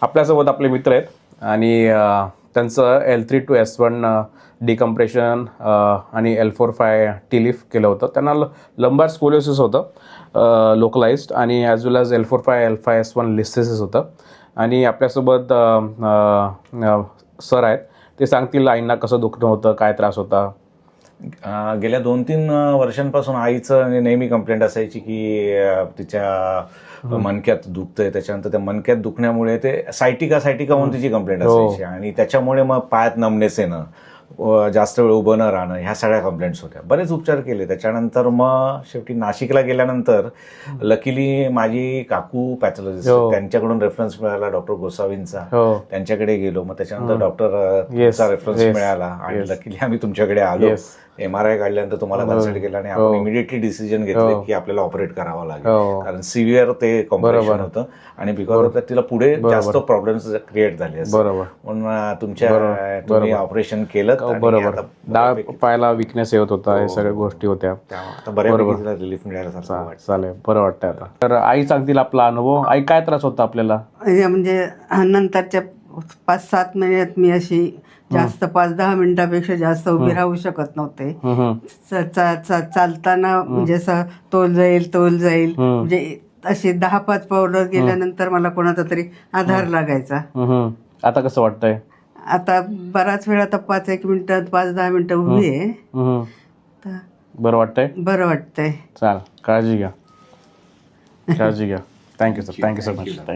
आपल्यासोबत आपले मित्र आहेत आणि त्यांचं L3 to S1 डिकम्प्रेशन आणि L4-5 टिलिफ केलं होतं. त्यांना लंबार स्कोलियोसिस होतं लोकलाइज्ड आणि ॲज वेल ॲज L4-5 L5S1 लिस्थेसिस होतं. आणि आपल्यासोबत सर आहेत, ते सांगतील आईंना कसं दुखणं होतं, काय त्रास होता. गेल्या 2-3 वर्षांपासून आईचं नेहमी कंप्लेंट असायची की तिच्या मणक्यात दुखतंय. त्याच्यानंतर त्या मणक्यात दुखण्यामुळे ते सायटिका म्हणून तिची कंप्लेंट असायची आणि त्याच्यामुळे मग पायात नमनेस येणं, जास्त वेळ उभं न राहणं, ह्या सगळ्या कंप्लेंट्स होत्या. बरेच उपचार केले. त्याच्यानंतर मग शेवटी नाशिकला गेल्यानंतर लकीली माझी काकू पॅथॉलॉजिस्ट, त्यांच्याकडून रेफरन्स मिळाला डॉक्टर गोसावींचा. त्यांच्याकडे गेलो. मग त्याच्यानंतर डॉक्टरचा रेफरन्स मिळाला आणि लकीली आम्ही तुमच्याकडे आलो. MRI काढल्यानंतर तुम्हाला कन्सल्ट केला आणि आपण इमिडिएटली डिसिजन घेतले की आपल्याला ऑपरेट करावं लागेल, कारण सिव्हिअर ते कॉम्प्रेशन होतं आणि बिकॉज ऑफ दॅट तिला पुढे जास्त प्रॉब्लेम्स क्रिएट झाले. म्हणून तुम्ही ऑपरेशन केलं. बरोबर. डाळ पायाला विकनेस येत होता, हे सगळ्या गोष्टी होत्या. आता बऱ्यापैकी रिलीफ मिळाला. चालेल, बरं वाटतंय आता. तर आई सांगतील आपला अनुभव. आई, काय त्रास होता आपल्याला? म्हणजे नंतरच्या 5-7 महिन्यात मी अशी जास्त 5-10 मिनिटापेक्षा जास्त उभी राहू शकत नव्हते. चालताना म्हणजे असं तोल जाईल म्हणजे असे 10-5 पावलं गेल्यानंतर मला कोणाचा तरी आधार लागायचा. आता कसं वाटतंय? आता बराच वेळ, आता 5-1 मिनिटात 5-10 मिनिटं उभी आहे. बरं वाटतंय? बरं वाटतंय. चाल, काळजी घ्या. Thank you sir, thank you so much.